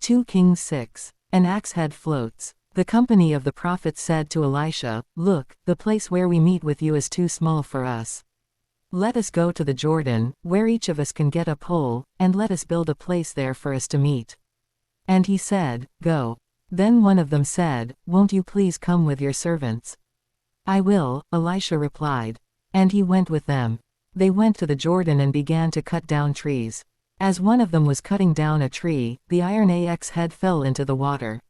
2 Kings 6. An axe head floats. The company of the prophets said to Elisha, "Look, the place where we meet with you is too small for us. Let us go to the Jordan, where each of us can get a pole, and let us build a place there for us to meet." And he said, "Go." Then one of them said, "Won't you please come with your servants?" "I will," Elisha replied. And he went with them. They went to the Jordan and began to cut down trees. As one of them was cutting down a tree, the iron axe head fell into the water.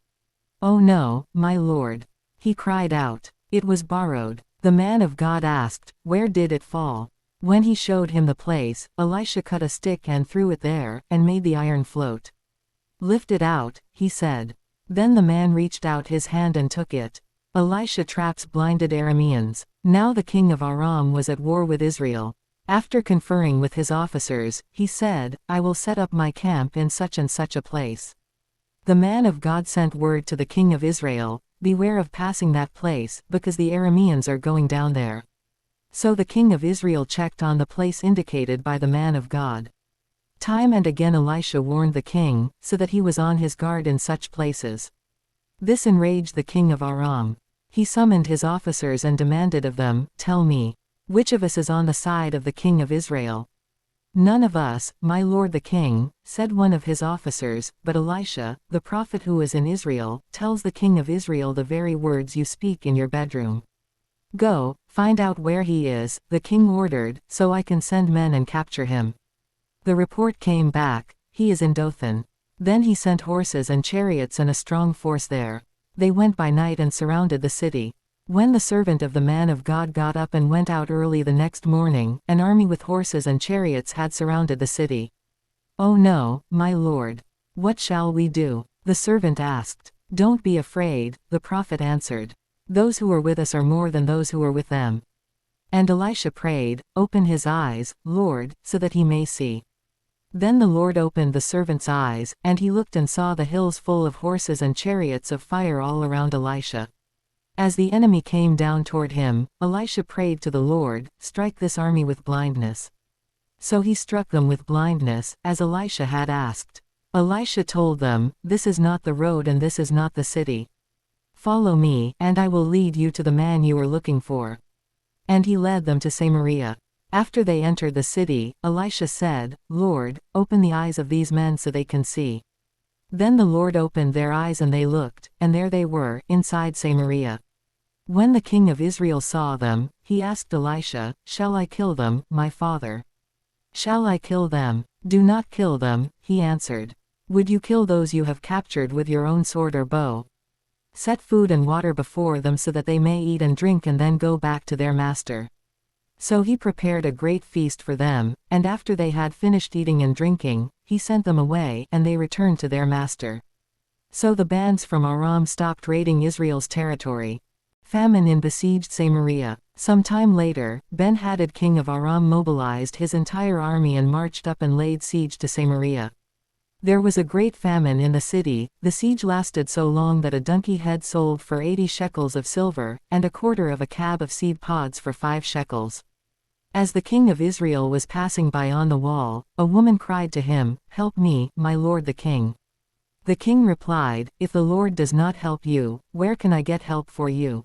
"Oh no, my lord!" he cried out. "It was borrowed." The man of God asked, "Where did it fall?" When he showed him the place, Elisha cut a stick and threw it there, and made the iron float. "Lift it out," he said. Then the man reached out his hand and took it. Elisha traps blinded Arameans. Now the king of Aram was at war with Israel. After conferring with his officers, he said, "I will set up my camp in such and such a place." The man of God sent word to the king of Israel, "Beware of passing that place, because the Arameans are going down there." So the king of Israel checked on the place indicated by the man of God. Time and again Elisha warned the king, so that he was on his guard in such places. This enraged the king of Aram. He summoned his officers and demanded of them, "Tell me, which of us is on the side of the king of Israel?" "None of us, my lord the king," said one of his officers, "but Elisha, the prophet who is in Israel, tells the king of Israel the very words you speak in your bedroom." "Go, find out where he is," the king ordered, "so I can send men and capture him." The report came back, "He is in Dothan." Then he sent horses and chariots and a strong force there. They went by night and surrounded the city. When the servant of the man of God got up and went out early the next morning, an army with horses and chariots had surrounded the city. "Oh no, my lord! What shall we do?" the servant asked. "Don't be afraid," the prophet answered. "Those who are with us are more than those who are with them." And Elisha prayed, "Open his eyes, Lord, so that he may see." Then the Lord opened the servant's eyes, and he looked and saw the hills full of horses and chariots of fire all around Elisha. As the enemy came down toward him, Elisha prayed to the Lord, "Strike this army with blindness." So he struck them with blindness, as Elisha had asked. Elisha told them, "This is not the road and this is not the city. Follow me, and I will lead you to the man you are looking for." And he led them to Samaria. After they entered the city, Elisha said, "Lord, open the eyes of these men so they can see." Then the Lord opened their eyes and they looked, and there they were, inside Samaria. When the king of Israel saw them, he asked Elisha, "Shall I kill them, my father?" "Shall I kill them?" "Do not kill them," he answered. "Would you kill those you have captured with your own sword or bow? Set food and water before them so that they may eat and drink and then go back to their master." So he prepared a great feast for them, and after they had finished eating and drinking, he sent them away, and they returned to their master. So the bands from Aram stopped raiding Israel's territory. Famine in besieged Samaria. Some time later, Ben-Hadad king of Aram mobilized his entire army and marched up and laid siege to Samaria. There was a great famine in the city. The siege lasted so long that a donkey head sold for 80 shekels of silver, and a quarter of a cab of seed pods for 5 shekels. As the king of Israel was passing by on the wall, a woman cried to him, "Help me, my lord the king." The king replied, "If the Lord does not help you, where can I get help for you?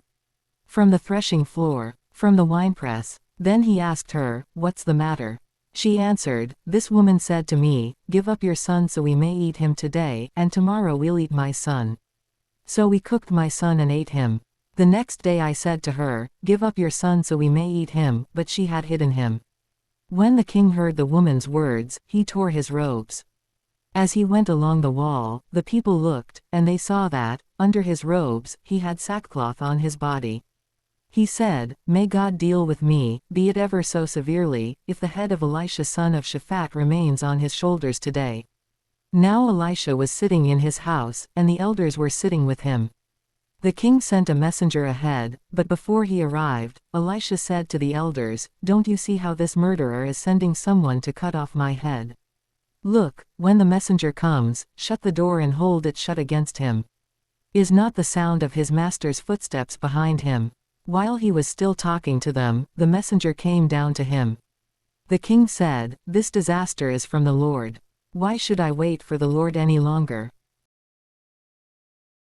From the threshing floor, from the winepress." Then he asked her, "What's the matter?" She answered, "This woman said to me, 'Give up your son so we may eat him today, and tomorrow we'll eat my son.' So we cooked my son and ate him. The next day I said to her, 'Give up your son so we may eat him,' but she had hidden him." When the king heard the woman's words, he tore his robes. As he went along the wall, the people looked, and they saw that, under his robes, he had sackcloth on his body. He said, "May God deal with me, be it ever so severely, if the head of Elisha son of Shaphat remains on his shoulders today." Now Elisha was sitting in his house, and the elders were sitting with him. The king sent a messenger ahead, but before he arrived, Elisha said to the elders, "Don't you see how this murderer is sending someone to cut off my head? Look, when the messenger comes, shut the door and hold it shut against him. Is not the sound of his master's footsteps behind him?" While he was still talking to them, the messenger came down to him. The king said, "This disaster is from the Lord. Why should I wait for the Lord any longer?"